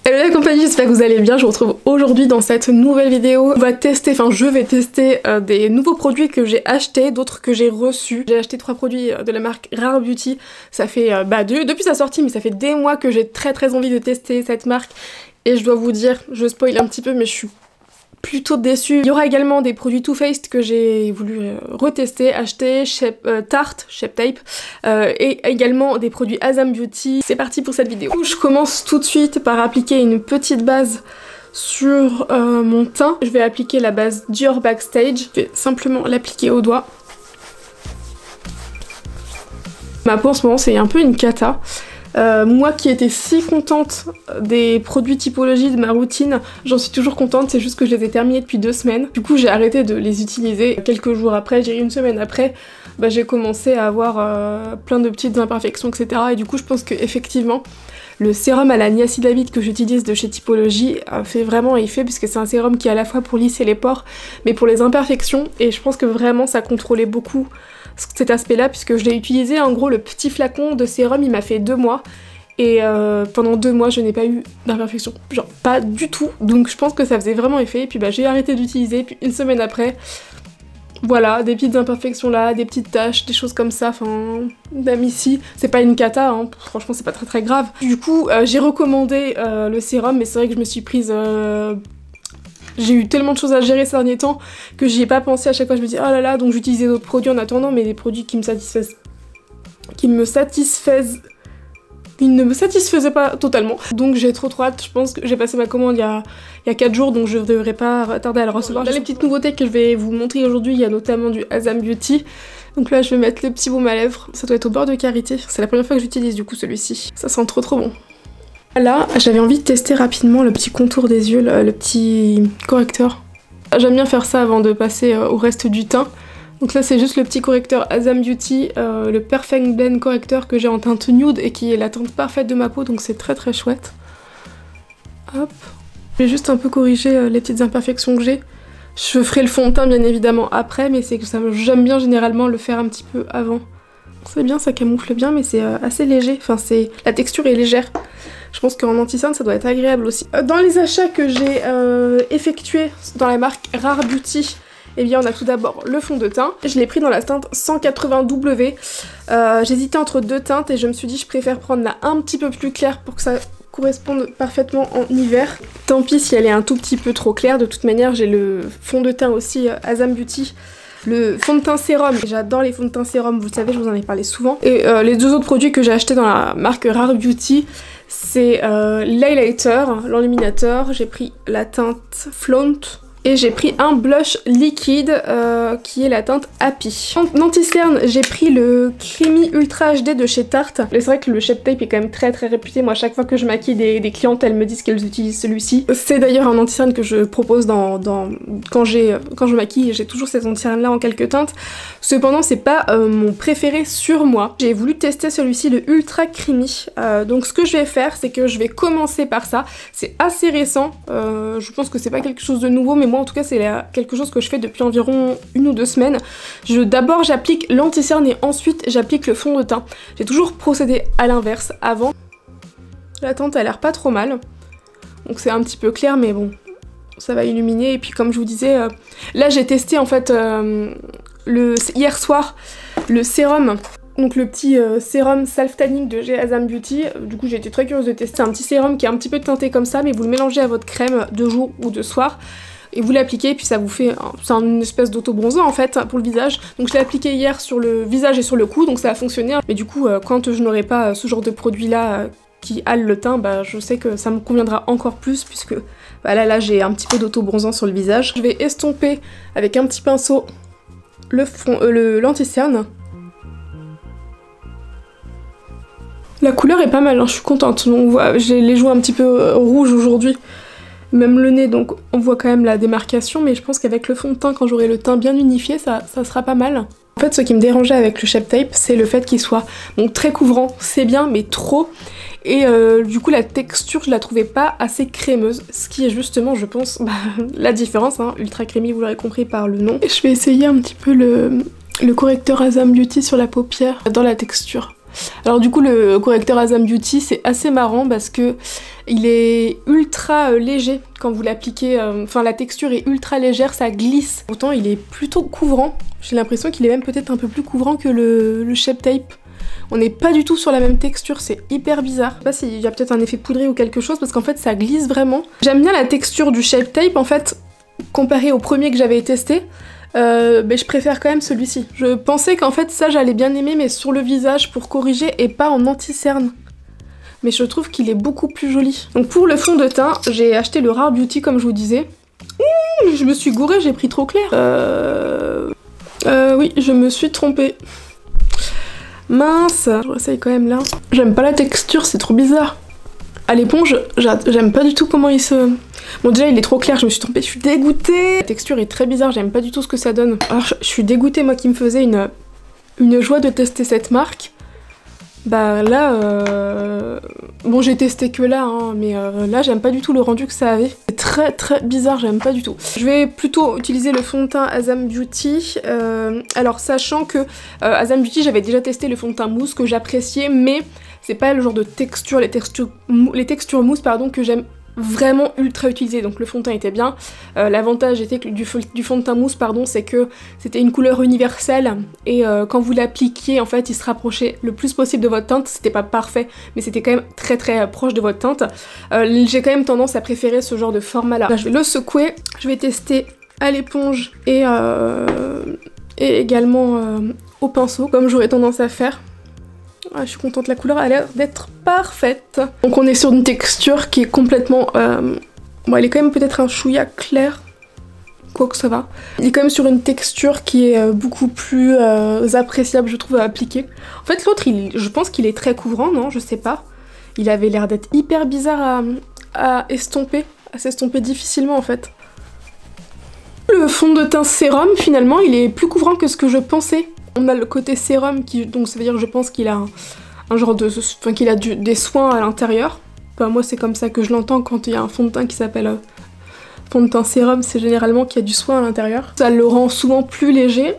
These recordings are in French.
Hello la compagnie, j'espère que vous allez bien. Je vous retrouve aujourd'hui dans cette nouvelle vidéo. Je vais tester des nouveaux produits que j'ai achetés, d'autres que j'ai reçus. J'ai acheté 3 produits de la marque Rare Beauty. Ça fait depuis sa sortie, mais ça fait des mois que j'ai très envie de tester cette marque. Et je dois vous dire, je spoil un petit peu, mais je suis plutôt déçue. Il y aura également des produits Too Faced que j'ai voulu retester, acheter, Tarte, Shape Tape, et également des produits Asam Beauty. C'est parti pour cette vidéo. Je commence tout de suite par appliquer une petite base sur mon teint. Je vais appliquer la base Dior Backstage. Je vais simplement l'appliquer au doigt. Ma peau en ce moment c'est un peu une cata. Moi qui étais si contente des produits typologie de ma routine, j'en suis toujours contente, c'est juste que je les ai terminés depuis 2 semaines. Du coup j'ai arrêté de les utiliser. Quelques jours après, j'ai une semaine après, j'ai commencé à avoir plein de petites imperfections, etc. Et du coup je pense que effectivement le sérum à la niacinamide que j'utilise de chez Typologie fait vraiment effet, puisque c'est un sérum qui est à la fois pour lisser les pores, mais pour les imperfections, et je pense que vraiment ça contrôlait beaucoup cet aspect là, puisque je l'ai utilisé en gros le petit flacon de sérum, il m'a fait 2 mois et pendant 2 mois je n'ai pas eu d'imperfection, genre pas du tout, donc je pense que ça faisait vraiment effet. Et puis j'ai arrêté d'utiliser, puis une semaine après, voilà, des petites imperfections là, des petites taches, des choses comme ça, enfin même ici, c'est pas une cata, hein. Franchement c'est pas très grave. Du coup j'ai recommandé le sérum, mais c'est vrai que je me suis prise... J'ai eu tellement de choses à gérer ces derniers temps que j'y ai pas pensé. À chaque fois je me dis oh là là, donc j'utilisais d'autres produits en attendant, mais des produits qui me satisfaisent. Ils ne me satisfaisaient pas totalement. Donc j'ai trop hâte, je pense que j'ai passé ma commande il y a 4 jours, donc je devrais pas tarder à le recevoir. Dans les petites nouveautés que je vais vous montrer aujourd'hui, il y a notamment du Asam Beauty. Donc là je vais mettre le petit baume à lèvres, ça doit être au beurre de karité. C'est la première fois que j'utilise du coup celui-ci. Ça sent trop bon. Là, j'avais envie de tester rapidement le petit contour des yeux, le petit correcteur. J'aime bien faire ça avant de passer au reste du teint. Donc là, c'est juste le petit correcteur Asam Beauty, le Perfect Blend correcteur que j'ai en teinte nude et qui est la teinte parfaite de ma peau, donc c'est très chouette. Hop. Je vais juste un peu corriger les petites imperfections que j'ai. Je ferai le fond de teint bien évidemment après, mais c'est que j'aime bien généralement le faire un petit peu avant. C'est bien, ça camoufle bien, mais c'est assez léger, enfin la texture est légère. Je pense qu'en anti-cerne ça doit être agréable aussi. Dans les achats que j'ai effectués dans la marque Rare Beauty, eh bien on a tout d'abord le fond de teint. Je l'ai pris dans la teinte 180W. J'hésitais entre 2 teintes et je me suis dit je préfère prendre la un petit peu plus claire pour que ça corresponde parfaitement en hiver. Tant pis si elle est un tout petit peu trop claire, de toute manière j'ai le fond de teint aussi Asam Beauty. Le fond de teint sérum, j'adore les fonds de teint sérum, vous le savez, je vous en ai parlé souvent. Et les 2 autres produits que j'ai achetés dans la marque Rare Beauty, c'est l'highlighter, l'illuminateur, j'ai pris la teinte Flaunt, et j'ai pris un blush liquide qui est la teinte Happy. En anti-cerne, j'ai pris le Creamy Ultra HD de chez Tarte. C'est vrai que le Shape Tape est quand même très réputé. Moi, à chaque fois que je maquille des clientes, elles me disent qu'elles utilisent celui-ci. C'est d'ailleurs un anti-cerne que je propose quand je maquille. J'ai toujours cet anti-cerne là en quelques teintes. Cependant, c'est pas mon préféré sur moi. J'ai voulu tester celui-ci, le Ultra Creamy. Donc ce que je vais faire, c'est que je vais commencer par ça. C'est assez récent. Je pense que c'est pas quelque chose de nouveau, mais moi en tout cas c'est quelque chose que je fais depuis environ 1 ou 2 semaines. D'abord j'applique l'anti-cerne et ensuite j'applique le fond de teint. J'ai toujours procédé à l'inverse avant. La teinte a l'air pas trop mal. Donc c'est un petit peu clair mais bon, ça va illuminer. Et puis comme je vous disais, là j'ai testé en fait hier soir le sérum. Donc le petit sérum Self Tanning de chez Asam Beauty. Du coup j'ai été très curieuse de tester un petit sérum qui est un petit peu teinté comme ça, mais vous le mélangez à votre crème de jour ou de soir. Et vous l'appliquez, et puis ça vous fait... C'est une espèce d'auto-bronzant en fait pour le visage. Donc je l'ai appliqué hier sur le visage et sur le cou, donc ça a fonctionné. Mais du coup, quand je n'aurai pas ce genre de produit là qui hale le teint, je sais que ça me conviendra encore plus, puisque là j'ai un petit peu d'auto-bronzant sur le visage. Je vais estomper avec un petit pinceau l'anti-cerne. La couleur est pas mal, hein, je suis contente. On voit, j'ai les joues un petit peu rouges aujourd'hui. Même le nez, donc on voit quand même la démarcation, mais je pense qu'avec le fond de teint, quand j'aurai le teint bien unifié, ça sera pas mal. En fait, ce qui me dérangeait avec le Shape Tape, c'est le fait qu'il soit donc très couvrant, c'est bien, mais trop. Et du coup, la texture, je la trouvais pas assez crémeuse, ce qui est justement, je pense, la différence, hein, ultra crémie, vous l'aurez compris par le nom. Et je vais essayer un petit peu le correcteur Asam Beauty sur la paupière, dans la texture. Alors du coup le correcteur Asam Beauty c'est assez marrant parce que il est ultra léger quand vous l'appliquez, enfin la texture est ultra légère, ça glisse. Pourtant il est plutôt couvrant, j'ai l'impression qu'il est même peut-être un peu plus couvrant que le Shape Tape. On n'est pas du tout sur la même texture, c'est hyper bizarre. Je sais pas s'il y a peut-être un effet poudré ou quelque chose parce qu'en fait ça glisse vraiment. J'aime bien la texture du Shape Tape en fait, comparé au premier que j'avais testé. Mais je préfère quand même celui-ci. Je pensais qu'en fait ça j'allais bien aimer mais sur le visage pour corriger et pas en anti-cerne. Mais je trouve qu'il est beaucoup plus joli. Donc pour le fond de teint, j'ai acheté le Rare Beauty comme je vous disais. Je me suis gourée, j'ai pris trop clair. Oui, je me suis trompée. Mince, je réessaye quand même là. J'aime pas la texture, c'est trop bizarre. À l'éponge, j'aime pas du tout comment il se... Bon déjà il est trop clair, je me suis trompée, je suis dégoûtée. La texture est très bizarre, j'aime pas du tout ce que ça donne. Alors je suis dégoûtée, moi qui me faisais une joie de tester cette marque. Bah là, bon j'ai testé que là, hein, mais là j'aime pas du tout le rendu que ça avait. C'est très très bizarre, j'aime pas du tout. Je vais plutôt utiliser le fond de teint Asam Beauty. Alors sachant que Asam Beauty j'avais déjà testé le fond de teint mousse que j'appréciais, mais c'est pas le genre de texture, les textures mousse pardon, que j'aime vraiment ultra utilisé, donc le fond de teint était bien. L'avantage était que du fond de teint mousse pardon, c'est que c'était une couleur universelle et quand vous l'appliquiez en fait il se rapprochait le plus possible de votre teinte. C'était pas parfait mais c'était quand même très très proche de votre teinte. J'ai quand même tendance à préférer ce genre de format là. Là je vais le secouer, je vais tester à l'éponge et également au pinceau comme j'aurais tendance à faire. Ah, je suis contente, la couleur a l'air d'être parfaite. Donc on est sur une texture qui est complètement... Bon, elle est quand même peut-être un chouïa clair. Quoique ça va. Il est quand même sur une texture qui est beaucoup plus appréciable, je trouve, à appliquer. En fait, l'autre, je pense qu'il est très couvrant, non? Je sais pas. Il avait l'air d'être hyper bizarre à estomper, à s'estomper difficilement, en fait. Le fond de teint sérum, finalement, il est plus couvrant que ce que je pensais. On a le côté sérum qui, donc ça veut dire je pense qu'il a un genre de... Enfin qu'il a des soins à l'intérieur. Enfin, moi c'est comme ça que je l'entends quand il y a un fond de teint qui s'appelle fond de teint sérum, c'est généralement qu'il y a du soin à l'intérieur. Ça le rend souvent plus léger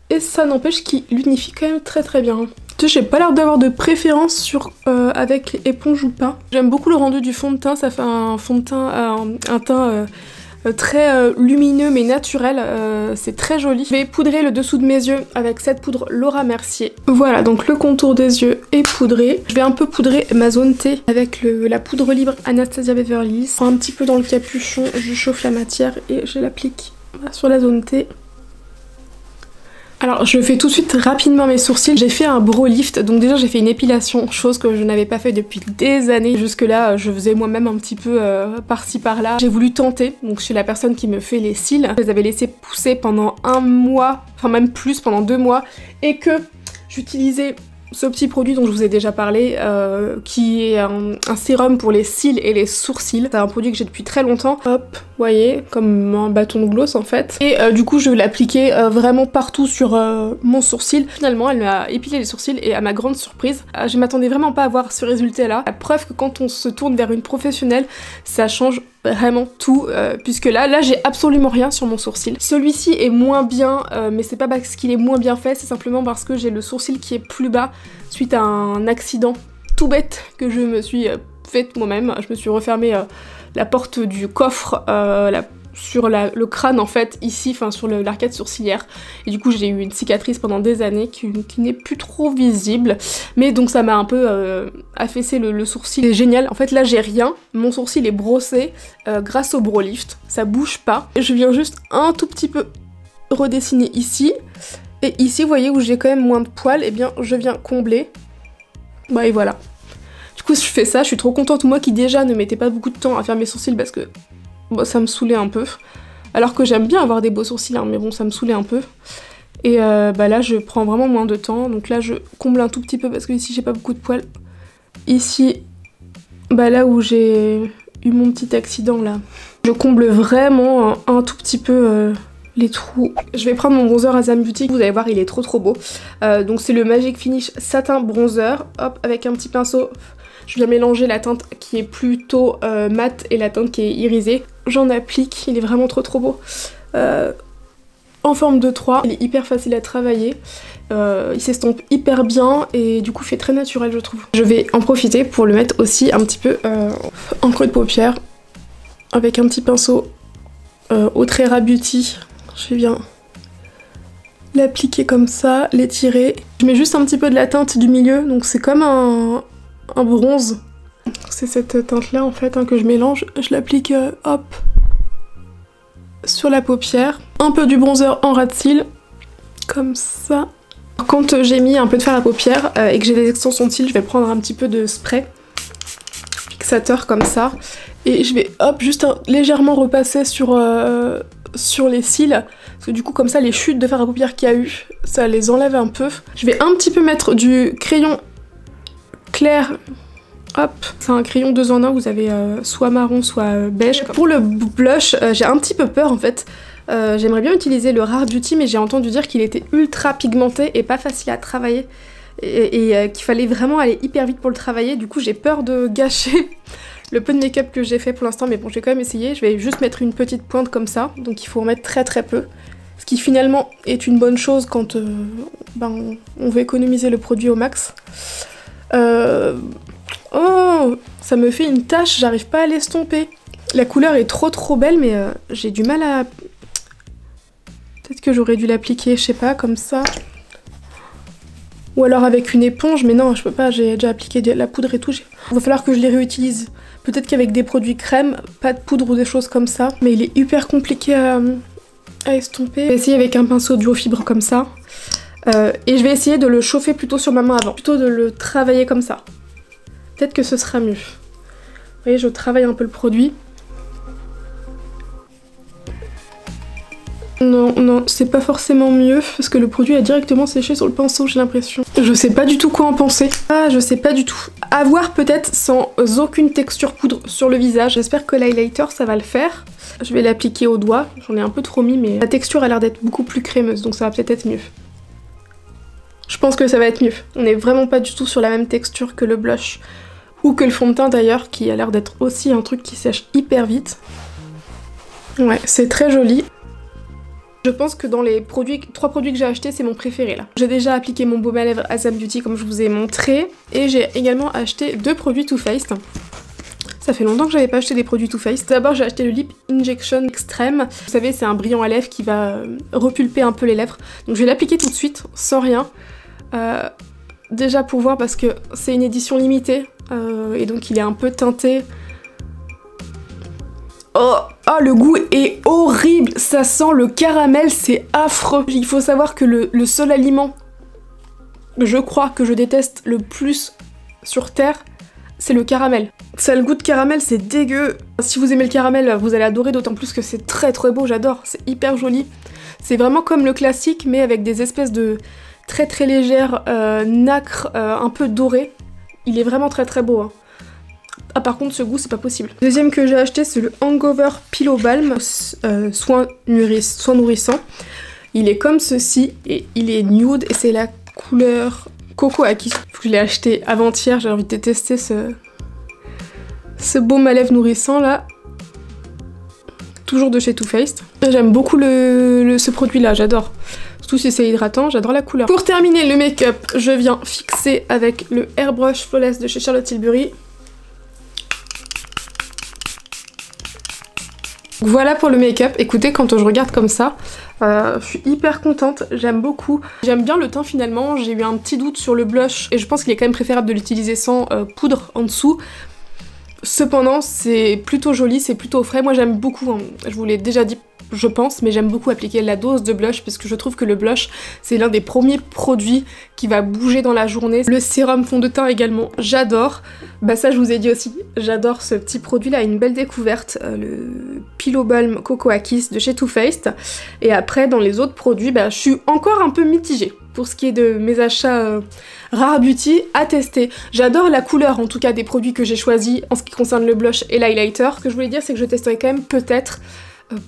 et ça n'empêche qu'il l'unifie quand même très très bien. Tu sais, j'ai pas l'air d'avoir de préférence sur avec éponge ou pas. J'aime beaucoup le rendu du fond de teint, ça fait un fond de teint, un teint... très lumineux mais naturel, c'est très joli. Je vais poudrer le dessous de mes yeux avec cette poudre Laura Mercier. Voilà, donc le contour des yeux est poudré. Je vais un peu poudrer ma zone T avec la poudre libre Anastasia Beverly Hills. Un petit peu dans le capuchon, je chauffe la matière et je l'applique sur la zone T. Alors je fais tout de suite rapidement mes sourcils. J'ai fait un brow lift, donc déjà j'ai fait une épilation, chose que je n'avais pas fait depuis des années. Jusque là je faisais moi-même un petit peu par-ci par-là. J'ai voulu tenter, donc je suis la personne qui me fait les cils. Je les avais laissés pousser pendant un mois, enfin même plus, pendant 2 mois, et que j'utilisais ce petit produit dont je vous ai déjà parlé, qui est un sérum pour les cils et les sourcils. C'est un produit que j'ai depuis très longtemps. Hop, vous voyez, comme un bâton de gloss en fait. Et du coup je vais l'appliquer vraiment partout sur mon sourcil. Finalement elle m'a épilé les sourcils et à ma grande surprise, je m'attendais vraiment pas à voir ce résultat là. La preuve que quand on se tourne vers une professionnelle, ça change vraiment tout, puisque là j'ai absolument rien sur mon sourcil. Celui-ci est moins bien, mais c'est pas parce qu'il est moins bien fait, c'est simplement parce que j'ai le sourcil qui est plus bas suite à un accident tout bête que je me suis fait moi-même. Je me suis refermé la porte du coffre sur le crâne en fait, ici, enfin sur l'arcade sourcilière, et du coup j'ai eu une cicatrice pendant des années qui n'est plus trop visible, mais donc ça m'a un peu affaissé le sourcil. C'est génial, en fait là j'ai rien, mon sourcil est brossé grâce au brow lift, ça bouge pas, je viens juste un tout petit peu redessiner ici, et ici vous voyez où j'ai quand même moins de poils, et bien je viens combler, bah et voilà. Du coup je fais ça, je suis trop contente, moi qui déjà ne mettais pas beaucoup de temps à faire mes sourcils parce que bon, ça me saoulait un peu, alors que j'aime bien avoir des beaux sourcils, hein, mais bon ça me saoulait un peu. Et bah là je prends vraiment moins de temps, donc là je comble un tout petit peu parce que ici j'ai pas beaucoup de poils. Ici, bah là où j'ai eu mon petit accident là, je comble vraiment un tout petit peu les trous. Je vais prendre mon bronzer Asam Beauty, vous allez voir il est trop beau. Donc c'est le Magic Finish Satin Bronzer, hop, avec un petit pinceau. Je viens mélanger la teinte qui est plutôt mate et la teinte qui est irisée. J'en applique, il est vraiment trop beau. en forme de 3. Il est hyper facile à travailler. Il s'estompe hyper bien et du coup fait très naturel je trouve. Je vais en profiter pour le mettre aussi un petit peu en creux de paupière avec un petit pinceau au trait Rare Beauty. Je viens l'appliquer comme ça, l'étirer. Je mets juste un petit peu de la teinte du milieu, donc c'est comme un bronze. C'est cette teinte là en fait que je mélange. Je l'applique hop sur la paupière. Un peu du bronzer en ras de cils, comme ça. Quand j'ai mis un peu de fard à paupières et que j'ai des extensions de cils, je vais prendre un petit peu de spray fixateur comme ça. Et je vais hop juste légèrement repasser sur les cils. Parce que du coup comme ça les chutes de fard à paupières qu'il y a eu, ça les enlève un peu. Je vais un petit peu mettre du crayon clair. Hop, c'est un crayon 2 en 1, vous avez soit marron soit beige. Pour le blush, j'ai un petit peu peur en fait. J'aimerais bien utiliser le Rare Beauty mais j'ai entendu dire qu'il était ultra pigmenté et pas facile à travailler et qu'il fallait vraiment aller hyper vite pour le travailler. Du coup j'ai peur de gâcher le peu de make-up que j'ai fait pour l'instant, mais bon je vais quand même essayer. Je vais juste mettre une petite pointe comme ça, donc il faut en mettre très peu. Ce qui finalement est une bonne chose quand on veut économiser le produit au max. Oh, ça me fait une tache, j'arrive pas à l'estomper. La couleur est trop belle mais j'ai du mal à... Peut-être que j'aurais dû l'appliquer, je sais pas, comme ça. Ou alors avec une éponge, mais non, je peux pas, j'ai déjà appliqué de la poudre et tout. Il va falloir que je les réutilise. Peut-être qu'avec des produits crème, pas de poudre ou des choses comme ça. Mais il est hyper compliqué à estomper. Je vais essayer avec un pinceau duo fibre comme ça. Et je vais essayer de le chauffer plutôt sur ma main avant. Plutôt de le travailler comme ça. Peut-être que ce sera mieux. Vous voyez, je travaille un peu le produit. Non, c'est pas forcément mieux parce que le produit a directement séché sur le pinceau, j'ai l'impression. Je sais pas du tout quoi en penser. Ah, je sais pas du tout. À voir peut-être sans aucune texture poudre sur le visage. J'espère que l'highlighter ça va le faire. Je vais l'appliquer au doigt. J'en ai un peu trop mis mais la texture a l'air d'être beaucoup plus crémeuse donc ça va peut-être être mieux. Je pense que ça va être mieux. On n'est vraiment pas du tout sur la même texture que le blush ou que le fond de teint d'ailleurs qui a l'air d'être aussi un truc qui sèche hyper vite. Ouais, c'est très joli. Je pense que dans les 3 produits que j'ai achetés, c'est mon préféré là. J'ai déjà appliqué mon baume à lèvres Asam Beauty comme je vous ai montré. Et j'ai également acheté 2 produits Too Faced. Ça fait longtemps que j'avais pas acheté des produits Too Faced. D'abord j'ai acheté le Lip Injection Extreme. Vous savez c'est un brillant à lèvres qui va repulper un peu les lèvres. Donc je vais l'appliquer tout de suite, sans rien. Déjà pour voir parce que c'est une édition limitée. Et donc il est un peu teinté. Oh, le goût est horrible, ça sent le caramel, c'est affreux. Il faut savoir que le seul aliment, je crois, que je déteste le plus sur Terre, c'est le caramel. Ça a le goût de caramel, c'est dégueu. Si vous aimez le caramel, vous allez adorer, d'autant plus que c'est très beau, j'adore, c'est hyper joli. C'est vraiment comme le classique, mais avec des espèces de très légères nacre un peu dorées. Il est vraiment très beau, hein. Ah par contre ce goût c'est pas possible. Le deuxième que j'ai acheté c'est le Hangover Pillow Balm soin nourrissant. Il est comme ceci et il est nude et c'est la couleur Coco Aki. Je l'ai acheté avant-hier, j'ai envie de tester ce baume à lèvres nourrissant là. Toujours de chez Too Faced. J'aime beaucoup ce produit là, j'adore. Surtout si c'est hydratant, j'adore la couleur. Pour terminer le make-up, je viens fixer avec le Airbrush Flawless de chez Charlotte Tilbury. Voilà pour le make-up. Écoutez, quand je regarde comme ça, je suis hyper contente, j'aime beaucoup. J'aime bien le teint finalement, j'ai eu un petit doute sur le blush et je pense qu'il est quand même préférable de l'utiliser sans poudre en dessous. Cependant, c'est plutôt joli, c'est plutôt frais. Moi j'aime beaucoup, hein. Je vous l'ai déjà dit je pense, mais j'aime beaucoup appliquer la dose de blush parce que je trouve que le blush c'est l'un des premiers produits qui va bouger dans la journée. Le sérum fond de teint également, j'adore. Bah ça je vous ai dit aussi, j'adore ce petit produit là, une belle découverte, le Pillow Balm Cocoa Kiss de chez Too Faced. Et après dans les autres produits, bah je suis encore un peu mitigée pour ce qui est de mes achats Rare Beauty à tester. J'adore la couleur en tout cas des produits que j'ai choisis en ce qui concerne le blush et l'highlighter. Ce que je voulais dire c'est que je testerai quand même peut-être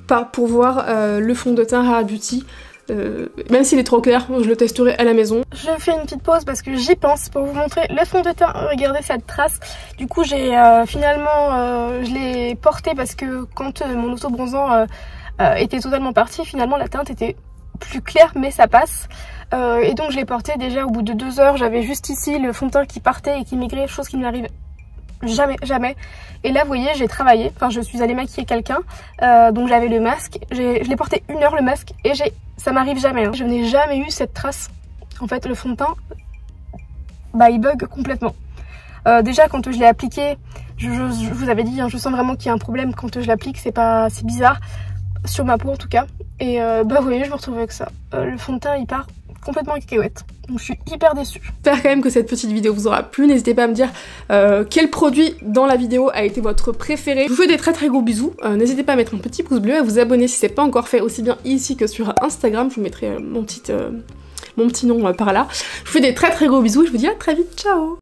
pas pour voir le fond de teint Rare Beauty. Même s'il est trop clair, je le testerai à la maison. Je fais une petite pause parce que j'y pense pour vous montrer le fond de teint. Regardez cette trace. Du coup j'ai finalement je l'ai porté parce que quand mon auto bronzant était totalement parti, finalement la teinte était plus clair mais ça passe. Et donc je l'ai porté déjà au bout de 2 heures, j'avais juste ici le fond de teint qui partait et qui maigrait, chose qui ne m'arrive jamais. Et là vous voyez j'ai travaillé, enfin je suis allée maquiller quelqu'un, donc j'avais le masque, je l'ai porté 1 heure le masque et ça m'arrive jamais, hein. Je n'ai jamais eu cette trace. En fait le fond de teint, bah il bug complètement. Déjà quand je l'ai appliqué, je vous avais dit, hein, je sens vraiment qu'il y a un problème quand je l'applique, c'est bizarre, sur ma peau en tout cas. Et bah vous voyez je me retrouve avec ça, le fond de teint il part complètement en cacahuète. Donc je suis hyper déçue. J'espère quand même que cette petite vidéo vous aura plu. N'hésitez pas à me dire quel produit dans la vidéo a été votre préféré. Je vous fais des très gros bisous. N'hésitez pas à mettre un petit pouce bleu, à vous abonner si c'est pas encore fait, aussi bien ici que sur Instagram. Je vous mettrai mon petit nom par là. Je vous fais des très gros bisous et je vous dis à très vite. Ciao.